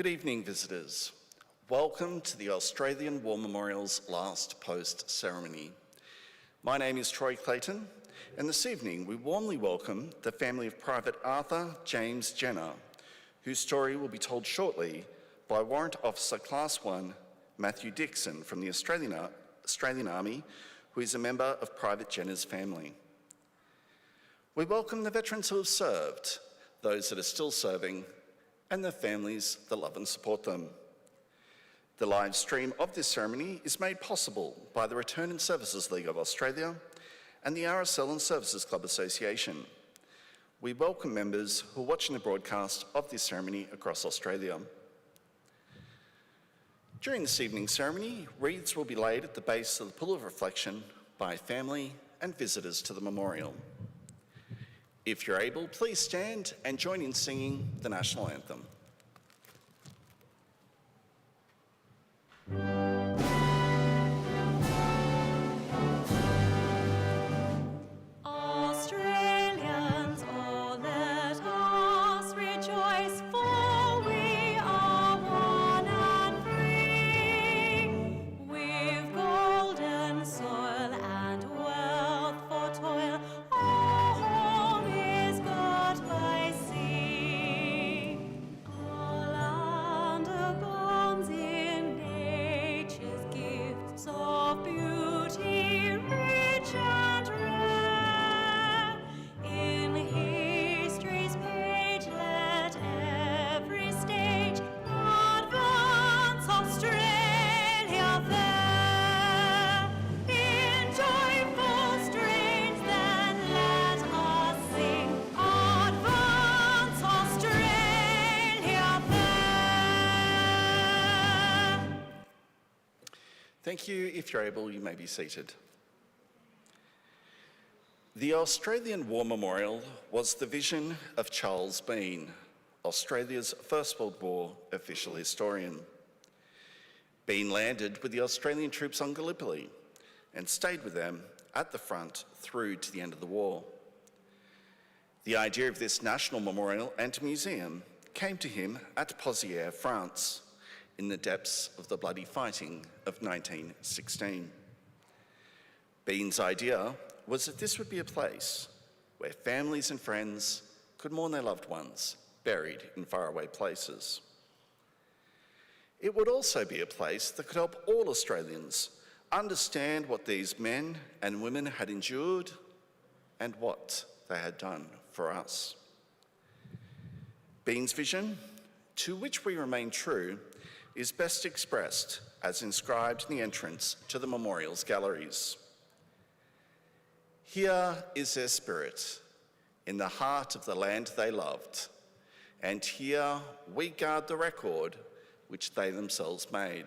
Good evening, visitors. Welcome to the Australian War Memorial's last post ceremony. My name is Troy Clayton, and this evening we warmly welcome the family of Private Arthur James Jenner, whose story will be told shortly by Warrant Officer Class 1 Matthew Dixon from the Australian Army, who is a member of Private Jenner's family. We welcome the veterans who have served, those that are still serving, and their families that love and support them. The live stream of this ceremony is made possible by the Return and Services League of Australia and the RSL and Services Club Association. We welcome members who are watching the broadcast of this ceremony across Australia. During this evening's ceremony, wreaths will be laid at the base of the Pool of Reflection by family and visitors to the memorial. If you're able, please stand and join in singing the National Anthem. Australians, oh let us rejoice, for we are one and free. We've golden soil and wealth for toil, our home is got by sea. Our land abounds in nature's gifts of beauty, rich and rare. In history's page let every stage advance Australia fair. In joyful strains then let us sing, advance Australia fair. Thank you. If you're able, you may be seated. The Australian War Memorial was the vision of Charles Bean, Australia's First World War official historian. Bean landed with the Australian troops on Gallipoli and stayed with them at the front through to the end of the war. The idea of this national memorial and museum came to him at Pozières, France, in the depths of the bloody fighting of 1916. Bean's idea was that this would be a place where families and friends could mourn their loved ones buried in faraway places. It would also be a place that could help all Australians understand what these men and women had endured and what they had done for us. Bean's vision, to which we remain true, is best expressed as inscribed in the entrance to the memorial's galleries. Here is their spirit, in the heart of the land they loved, and here we guard the record which they themselves made.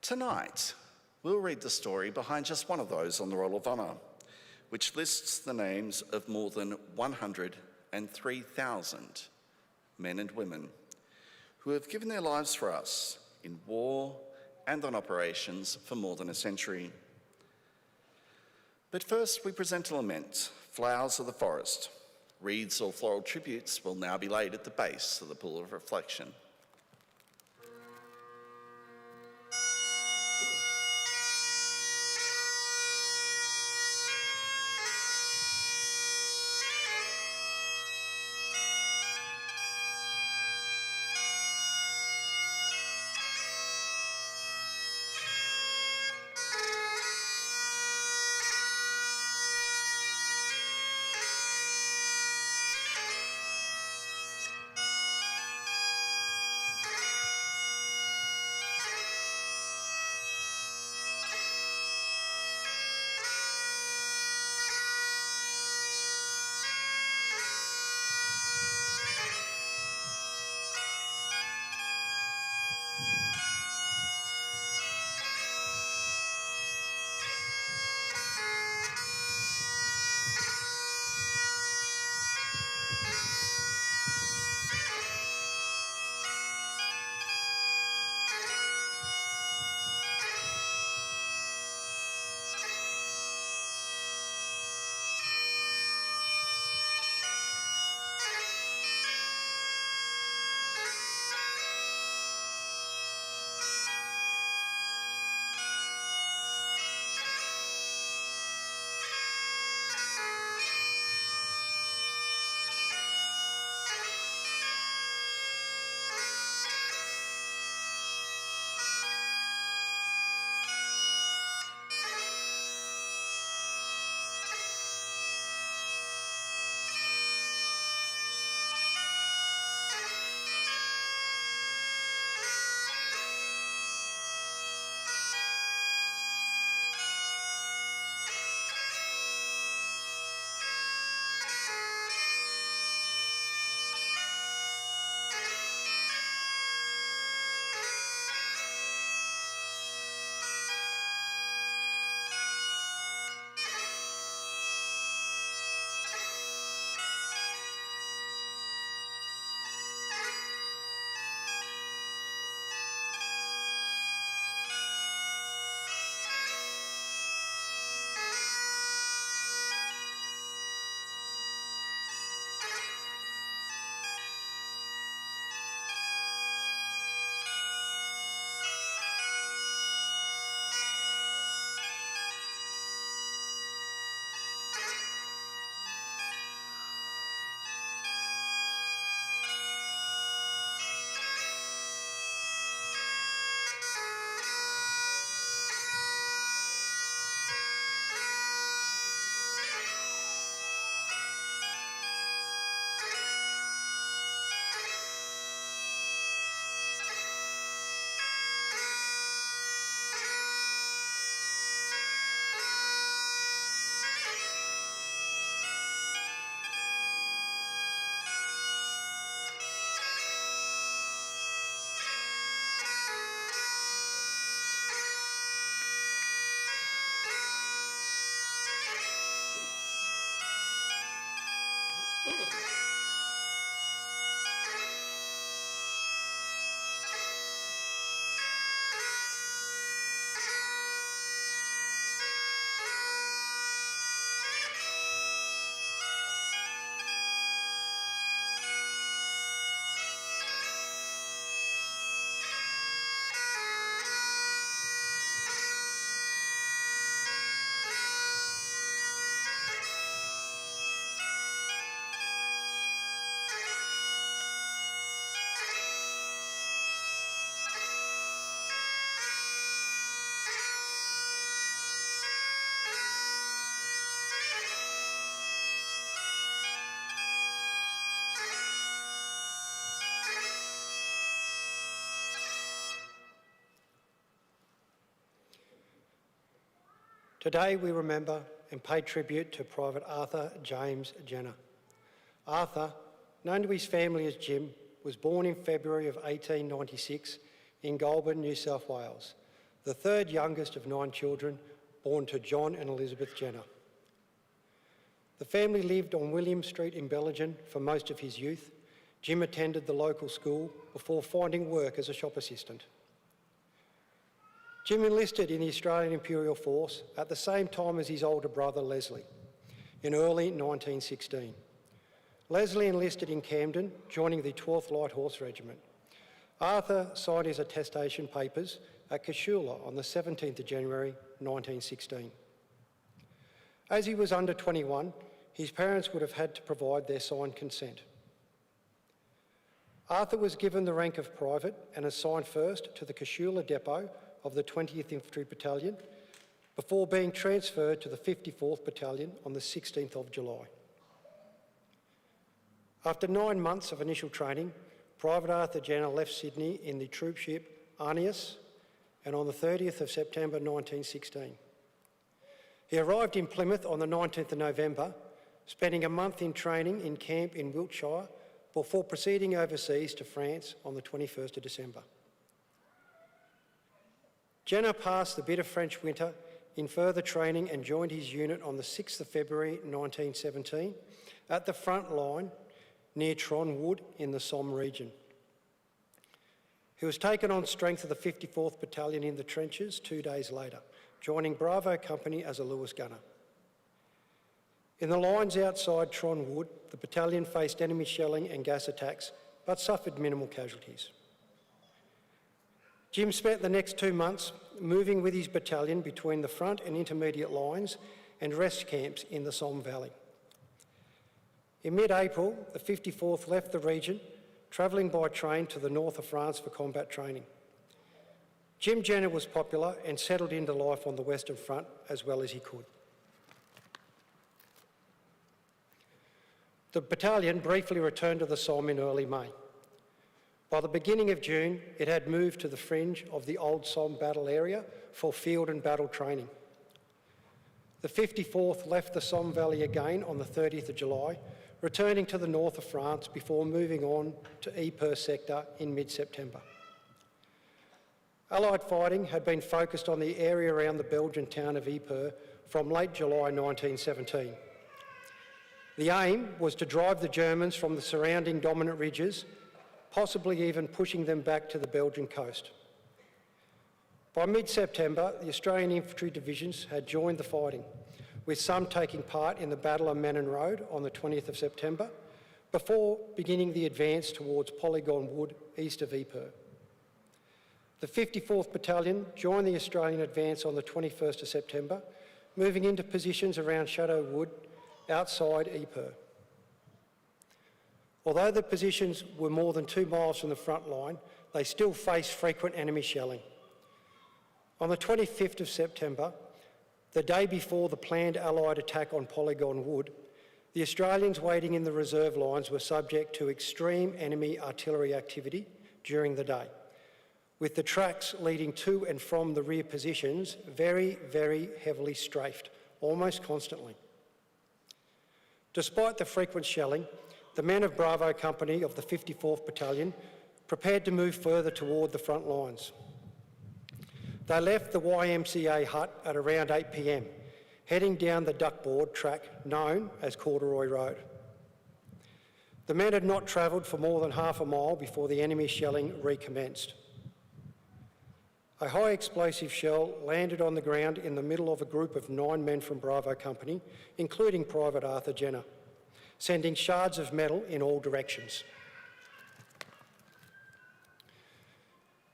Tonight, we'll read the story behind just one of those on the Roll of Honour, which lists the names of more than 103,000 men and women who have given their lives for us in war and on operations for more than a century. But first, we present a lament, Flowers of the Forest. Wreaths or floral tributes will now be laid at the base of the Pool of Reflection. Today we remember and pay tribute to Private Arthur James Jenner. Arthur, known to his family as Jim, was born in February of 1896 in Goulburn, New South Wales, the third youngest of 9 children born to John and Elizabeth Jenner. The family lived on William Street in Bellingen for most of his youth. Jim attended the local school before finding work as a shop assistant. Jim enlisted in the Australian Imperial Force at the same time as his older brother Leslie in early 1916. Leslie enlisted in Camden, joining the 12th Light Horse Regiment. Arthur signed his attestation papers at Casula on the 17th of January 1916. As he was under 21, his parents would have had to provide their signed consent. Arthur was given the rank of private and assigned first to the Casula Depot of the 20th Infantry Battalion before being transferred to the 54th Battalion on the 16th of July. After 9 months of initial training, Private Arthur Jenner left Sydney in the troopship Arnius and on the 30th of September 1916. He arrived in Plymouth on the 19th of November, spending a month in training in camp in Wiltshire before proceeding overseas to France on the 21st of December. Jenner passed the bitter French winter in further training and joined his unit on the 6th of February 1917 at the front line near Tron Wood in the Somme region. He was taken on strength of the 54th Battalion in the trenches 2 days later, joining Bravo Company as a Lewis gunner. In the lines outside Tron Wood, the battalion faced enemy shelling and gas attacks, but suffered minimal casualties. Jim spent the next 2 months moving with his battalion between the front and intermediate lines and rest camps in the Somme Valley. In mid-April, the 54th left the region, travelling by train to the north of France for combat training. Jim Jenner was popular and settled into life on the Western Front as well as he could. The battalion briefly returned to the Somme in early May. By the beginning of June, it had moved to the fringe of the old Somme battle area for field and battle training. The 54th left the Somme Valley again on the 30th of July, returning to the north of France before moving on to Ypres sector in mid-September. Allied fighting had been focused on the area around the Belgian town of Ypres from late July 1917. The aim was to drive the Germans from the surrounding dominant ridges, possibly even pushing them back to the Belgian coast. By mid-September, the Australian infantry divisions had joined the fighting, with some taking part in the Battle of Menin Road on the 20th of September, before beginning the advance towards Polygon Wood east of Ypres. The 54th Battalion joined the Australian advance on the 21st of September, moving into positions around Shadow Wood outside Ypres. Although the positions were more than 2 miles from the front line, they still faced frequent enemy shelling. On the 25th of September, the day before the planned Allied attack on Polygon Wood, the Australians waiting in the reserve lines were subject to extreme enemy artillery activity during the day, with the tracks leading to and from the rear positions very, very heavily strafed, almost constantly. Despite the frequent shelling, the men of Bravo Company of the 54th Battalion prepared to move further toward the front lines. They left the YMCA hut at around 8 p.m, heading down the duckboard track known as Corduroy Road. The men had not travelled for more than half a mile before the enemy shelling recommenced. A high explosive shell landed on the ground in the middle of a group of 9 men from Bravo Company, including Private Arthur Jenner, sending shards of metal in all directions.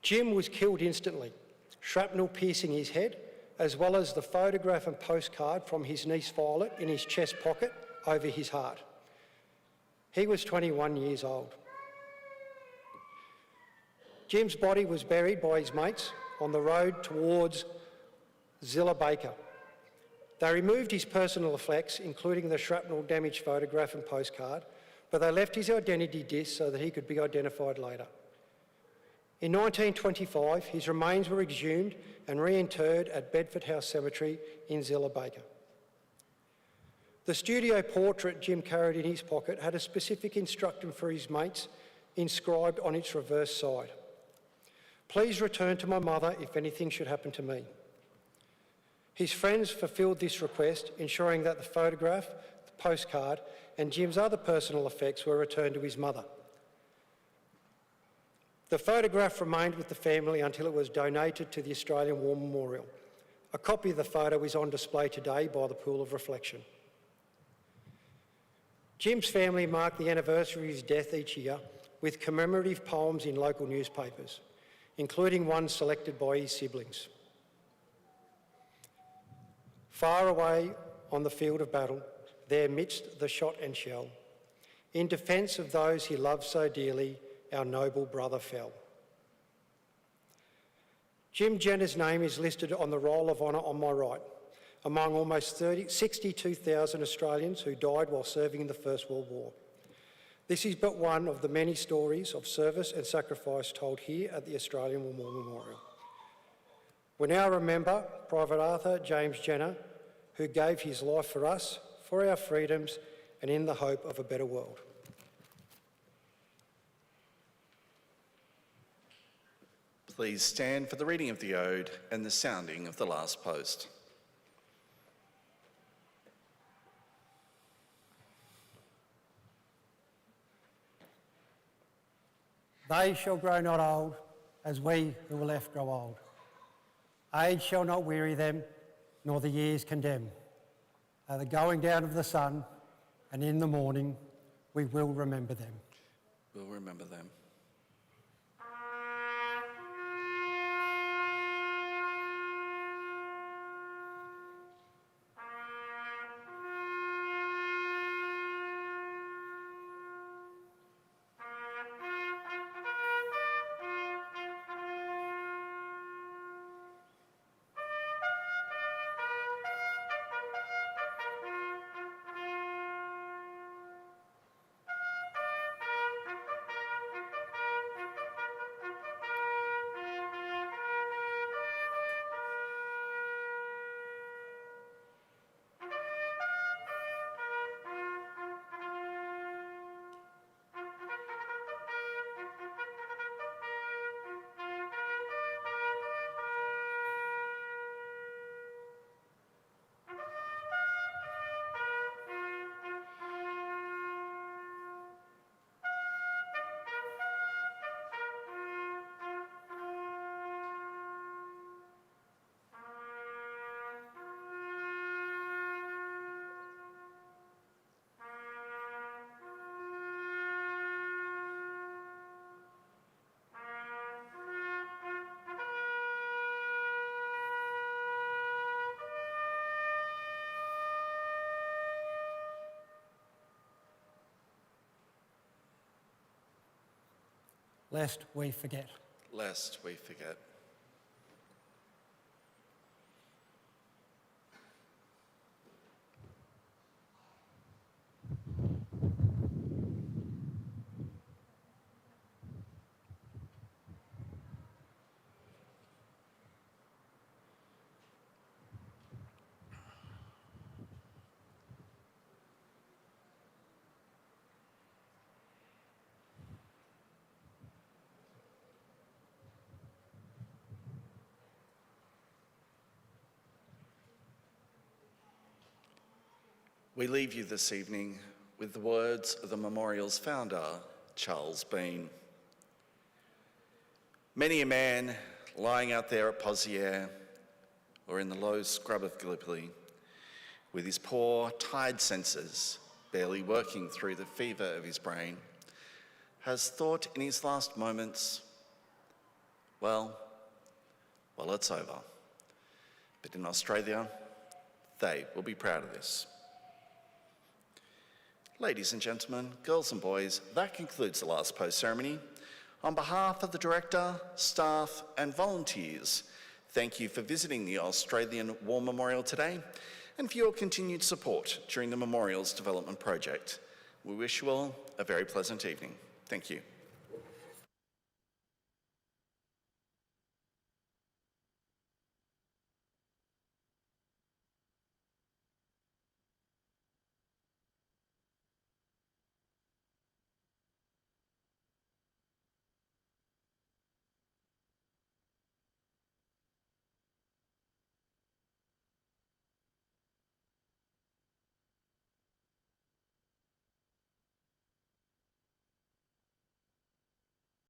Jim was killed instantly, shrapnel piercing his head, as well as the photograph and postcard from his niece Violet in his chest pocket over his heart. He was 21 years old. Jim's body was buried by his mates on the road towards Zilla Baker. They removed his personal effects, including the shrapnel-damaged photograph and postcard, but they left his identity disc so that he could be identified later. In 1925, his remains were exhumed and reinterred at Bedford House Cemetery in Zilla Baker. The studio portrait Jim carried in his pocket had a specific instruction for his mates inscribed on its reverse side. "Please return to my mother if anything should happen to me." His friends fulfilled this request, ensuring that the photograph, the postcard, and Jim's other personal effects were returned to his mother. The photograph remained with the family until it was donated to the Australian War Memorial. A copy of the photo is on display today by the Pool of Reflection. Jim's family marked the anniversary of his death each year with commemorative poems in local newspapers, including one selected by his siblings. Far away on the field of battle, there midst the shot and shell, in defence of those he loved so dearly, our noble brother fell. Jim Jenner's name is listed on the Roll of Honour on my right, among almost 62,000 Australians who died while serving in the First World War. This is but one of the many stories of service and sacrifice told here at the Australian War Memorial. We now remember Private Arthur James Jenner, who gave his life for us, for our freedoms, and in the hope of a better world. Please stand for the reading of the Ode and the sounding of the last post. They shall grow not old, as we who were left grow old. Age shall not weary them, nor the years condemn. At the going down of the sun, and in the morning, we will remember them. We'll remember them. Lest we forget. Lest we forget. We leave you this evening with the words of the memorial's founder, Charles Bean. Many a man lying out there at Pozières or in the low scrub of Gallipoli, with his poor, tired senses barely working through the fever of his brain, has thought in his last moments, well, it's over. But in Australia, they will be proud of this. Ladies and gentlemen, girls and boys, that concludes the last post ceremony. On behalf of the director, staff and volunteers, thank you for visiting the Australian War Memorial today and for your continued support during the memorial's development project. We wish you all a very pleasant evening. Thank you.